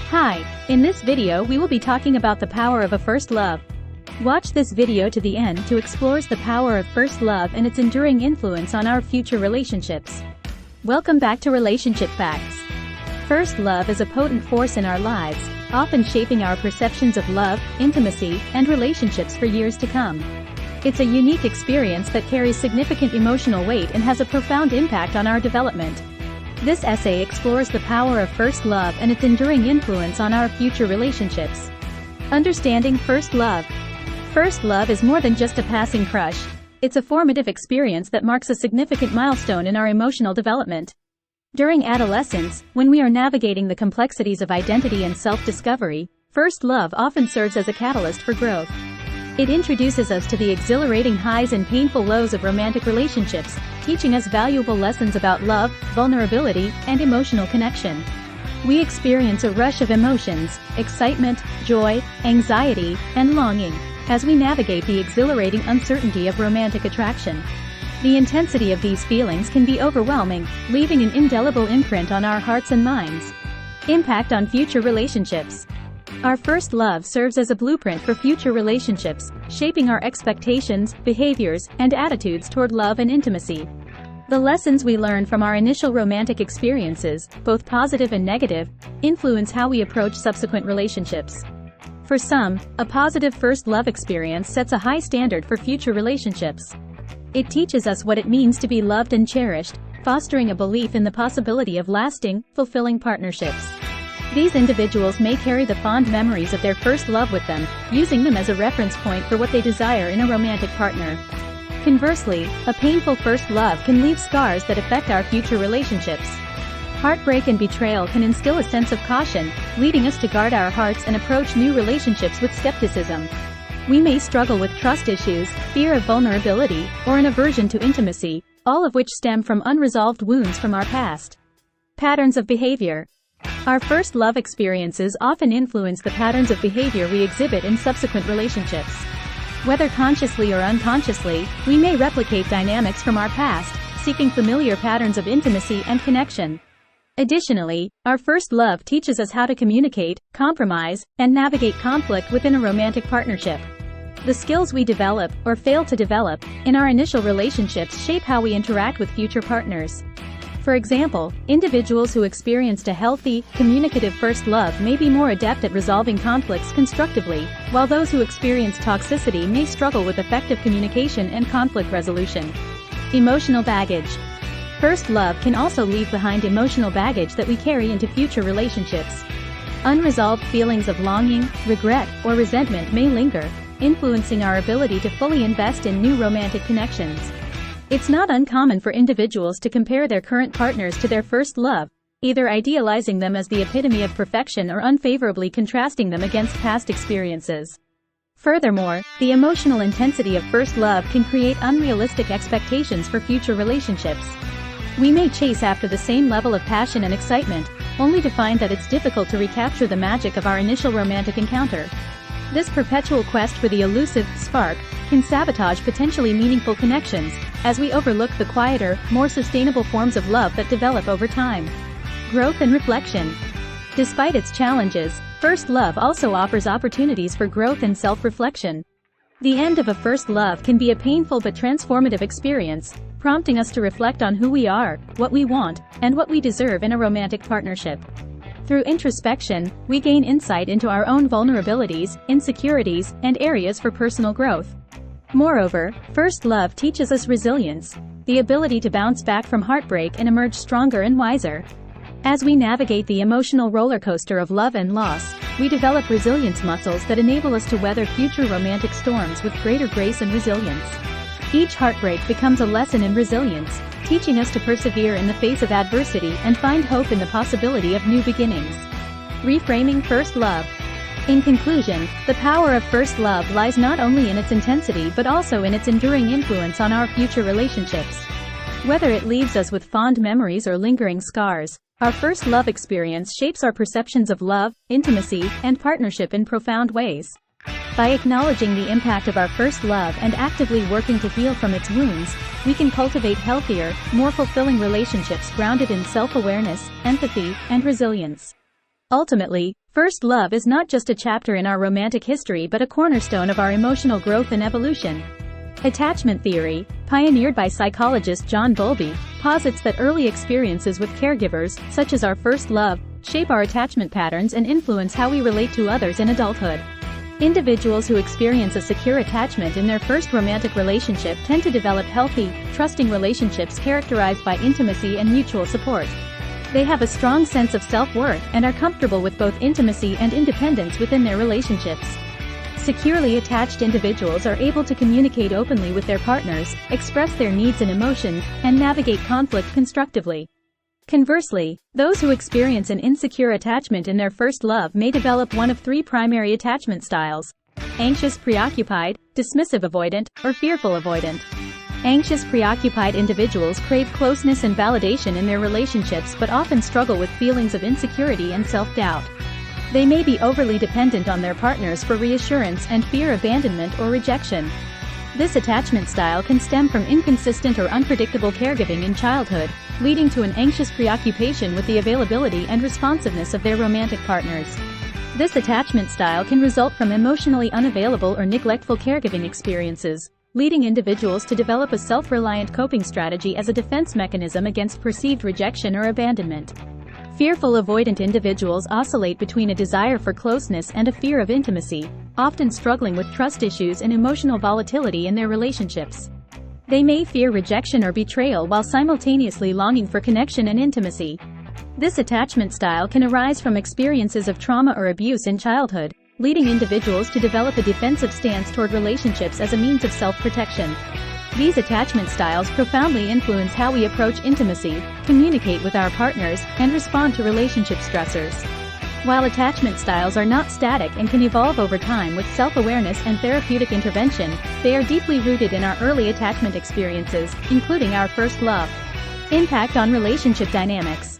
Hi, in this video we will be talking about the power of a first love. Watch this video to the end to explore the power of first love and its enduring influence on our future relationships. Welcome back to Relationship Facts. First love is a potent force in our lives, often shaping our perceptions of love, intimacy, and relationships for years to come. It's a unique experience that carries significant emotional weight and has a profound impact on our development. This essay explores the power of first love and its enduring influence on our future relationships. Understanding first love. First love is more than just a passing crush. It's a formative experience that marks a significant milestone in our emotional development. During adolescence, when we are navigating the complexities of identity and self-discovery, first love often serves as a catalyst for growth. It introduces us to the exhilarating highs and painful lows of romantic relationships, teaching us valuable lessons about love, vulnerability, and emotional connection. We experience a rush of emotions, excitement, joy, anxiety, and longing, as we navigate the exhilarating uncertainty of romantic attraction. The intensity of these feelings can be overwhelming, leaving an indelible imprint on our hearts and minds. Impact on future relationships. Our first love serves as a blueprint for future relationships, shaping our expectations, behaviors, and attitudes toward love and intimacy. The lessons we learn from our initial romantic experiences, both positive and negative, influence how we approach subsequent relationships. For some, a positive first love experience sets a high standard for future relationships. It teaches us what it means to be loved and cherished, fostering a belief in the possibility of lasting, fulfilling partnerships. These individuals may carry the fond memories of their first love with them, using them as a reference point for what they desire in a romantic partner. Conversely, a painful first love can leave scars that affect our future relationships. Heartbreak and betrayal can instill a sense of caution, leading us to guard our hearts and approach new relationships with skepticism. We may struggle with trust issues, fear of vulnerability, or an aversion to intimacy, all of which stem from unresolved wounds from our past. Patterns of behavior. Our first love experiences often influence the patterns of behavior we exhibit in subsequent relationships. Whether consciously or unconsciously, we may replicate dynamics from our past, seeking familiar patterns of intimacy and connection. Additionally, our first love teaches us how to communicate, compromise, and navigate conflict within a romantic partnership. The skills we develop, or fail to develop, in our initial relationships shape how we interact with future partners. For example, individuals who experienced a healthy, communicative first love may be more adept at resolving conflicts constructively, while those who experience toxicity may struggle with effective communication and conflict resolution. Emotional baggage. First love can also leave behind emotional baggage that we carry into future relationships. Unresolved feelings of longing, regret, or resentment may linger, influencing our ability to fully invest in new romantic connections. It's not uncommon for individuals to compare their current partners to their first love, either idealizing them as the epitome of perfection or unfavorably contrasting them against past experiences. Furthermore, the emotional intensity of first love can create unrealistic expectations for future relationships. We may chase after the same level of passion and excitement, only to find that it's difficult to recapture the magic of our initial romantic encounter. This perpetual quest for the elusive spark can sabotage potentially meaningful connections, as we overlook the quieter, more sustainable forms of love that develop over time. Growth and reflection. Despite its challenges, first love also offers opportunities for growth and self-reflection. The end of a first love can be a painful but transformative experience, prompting us to reflect on who we are, what we want, and what we deserve in a romantic partnership. Through introspection, we gain insight into our own vulnerabilities, insecurities, and areas for personal growth. Moreover, first love teaches us resilience, the ability to bounce back from heartbreak and emerge stronger and wiser. As we navigate the emotional roller coaster of love and loss, we develop resilience muscles that enable us to weather future romantic storms with greater grace and resilience. Each heartbreak becomes a lesson in resilience, teaching us to persevere in the face of adversity and find hope in the possibility of new beginnings. Reframing first love. In conclusion, the power of first love lies not only in its intensity but also in its enduring influence on our future relationships. Whether it leaves us with fond memories or lingering scars, our first love experience shapes our perceptions of love, intimacy, and partnership in profound ways. By acknowledging the impact of our first love and actively working to heal from its wounds, we can cultivate healthier, more fulfilling relationships grounded in self-awareness, empathy, and resilience. Ultimately, first love is not just a chapter in our romantic history but a cornerstone of our emotional growth and evolution. Attachment theory, pioneered by psychologist John Bowlby, posits that early experiences with caregivers, such as our first love, shape our attachment patterns and influence how we relate to others in adulthood. Individuals who experience a secure attachment in their first romantic relationship tend to develop healthy, trusting relationships characterized by intimacy and mutual support. They have a strong sense of self-worth and are comfortable with both intimacy and independence within their relationships. Securely attached individuals are able to communicate openly with their partners, express their needs and emotions, and navigate conflict constructively. Conversely, those who experience an insecure attachment in their first love may develop one of three primary attachment styles: anxious preoccupied, dismissive avoidant, or fearful avoidant. Anxious preoccupied individuals crave closeness and validation in their relationships but often struggle with feelings of insecurity and self-doubt. They may be overly dependent on their partners for reassurance and fear abandonment or rejection. This attachment style can stem from inconsistent or unpredictable caregiving in childhood, leading to an anxious preoccupation with the availability and responsiveness of their romantic partners. This attachment style can result from emotionally unavailable or neglectful caregiving experiences, leading individuals to develop a self-reliant coping strategy as a defense mechanism against perceived rejection or abandonment. Fearful avoidant individuals oscillate between a desire for closeness and a fear of intimacy, often struggling with trust issues and emotional volatility in their relationships. They may fear rejection or betrayal while simultaneously longing for connection and intimacy. This attachment style can arise from experiences of trauma or abuse in childhood, leading individuals to develop a defensive stance toward relationships as a means of self-protection. These attachment styles profoundly influence how we approach intimacy, communicate with our partners, and respond to relationship stressors. While attachment styles are not static and can evolve over time with self-awareness and therapeutic intervention, they are deeply rooted in our early attachment experiences, including our first love. Impact on relationship dynamics.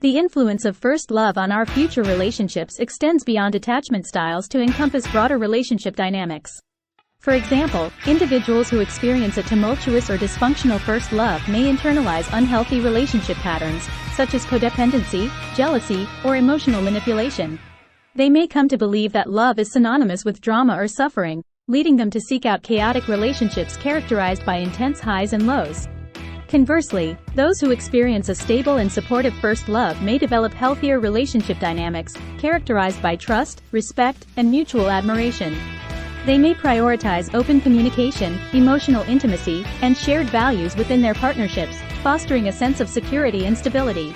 The influence of first love on our future relationships extends beyond attachment styles to encompass broader relationship dynamics. For example, individuals who experience a tumultuous or dysfunctional first love may internalize unhealthy relationship patterns, such as codependency, jealousy, or emotional manipulation. They may come to believe that love is synonymous with drama or suffering, leading them to seek out chaotic relationships characterized by intense highs and lows. Conversely, those who experience a stable and supportive first love may develop healthier relationship dynamics, characterized by trust, respect, and mutual admiration. They may prioritize open communication, emotional intimacy, and shared values within their partnerships, fostering a sense of security and stability.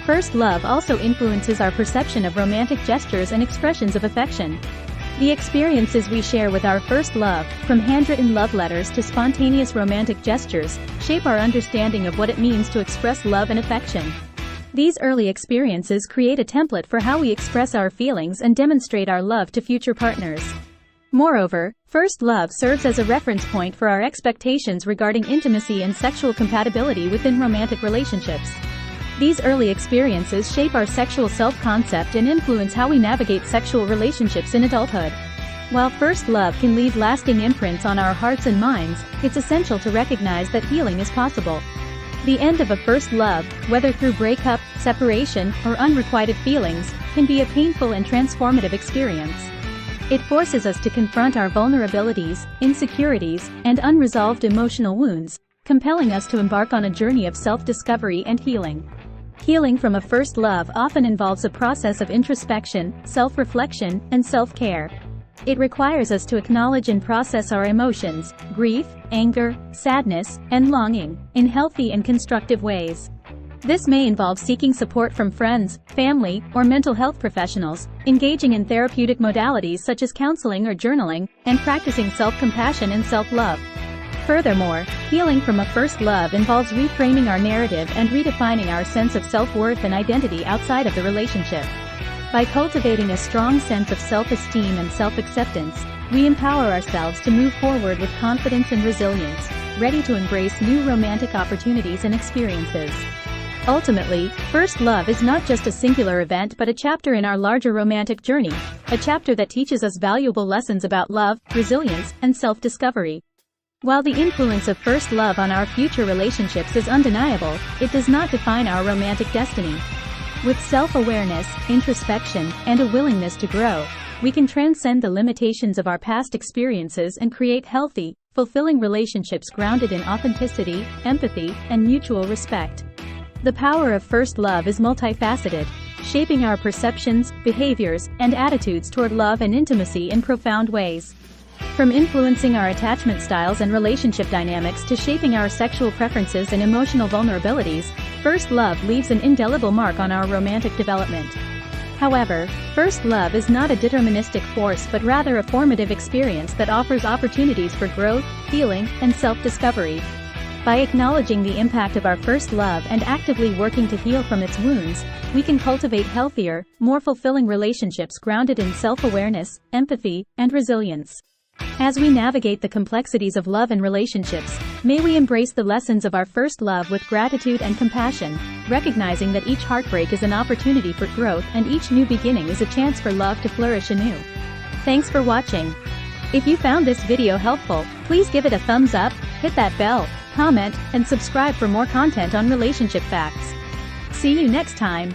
First love also influences our perception of romantic gestures and expressions of affection. The experiences we share with our first love, from handwritten love letters to spontaneous romantic gestures, shape our understanding of what it means to express love and affection. These early experiences create a template for how we express our feelings and demonstrate our love to future partners. Moreover, first love serves as a reference point for our expectations regarding intimacy and sexual compatibility within romantic relationships. These early experiences shape our sexual self-concept and influence how we navigate sexual relationships in adulthood. While first love can leave lasting imprints on our hearts and minds, it's essential to recognize that healing is possible. The end of a first love, whether through breakup, separation, or unrequited feelings, can be a painful and transformative experience. It forces us to confront our vulnerabilities, insecurities, and unresolved emotional wounds, compelling us to embark on a journey of self-discovery and healing. Healing from a first love often involves a process of introspection, self-reflection, and self-care. It requires us to acknowledge and process our emotions, grief, anger, sadness, and longing, in healthy and constructive ways. This may involve seeking support from friends, family, or mental health professionals, engaging in therapeutic modalities such as counseling or journaling, and practicing self-compassion and self-love. Furthermore, healing from a first love involves reframing our narrative and redefining our sense of self-worth and identity outside of the relationship. By cultivating a strong sense of self-esteem and self-acceptance, we empower ourselves to move forward with confidence and resilience, ready to embrace new romantic opportunities and experiences. Ultimately, first love is not just a singular event but a chapter in our larger romantic journey, a chapter that teaches us valuable lessons about love, resilience, and self-discovery. While the influence of first love on our future relationships is undeniable, it does not define our romantic destiny. With self-awareness, introspection, and a willingness to grow, we can transcend the limitations of our past experiences and create healthy, fulfilling relationships grounded in authenticity, empathy, and mutual respect. The power of first love is multifaceted, shaping our perceptions, behaviors, and attitudes toward love and intimacy in profound ways. From influencing our attachment styles and relationship dynamics to shaping our sexual preferences and emotional vulnerabilities, first love leaves an indelible mark on our romantic development. However, first love is not a deterministic force but rather a formative experience that offers opportunities for growth, healing, and self-discovery. By acknowledging the impact of our first love and actively working to heal from its wounds, we can cultivate healthier, more fulfilling relationships grounded in self-awareness, empathy, and resilience. As we navigate the complexities of love and relationships, may we embrace the lessons of our first love with gratitude and compassion, recognizing that each heartbreak is an opportunity for growth and each new beginning is a chance for love to flourish anew. Thanks for watching. If you found this video helpful, please give it a thumbs up, hit that bell, comment, and subscribe for more content on relationship facts. See you next time.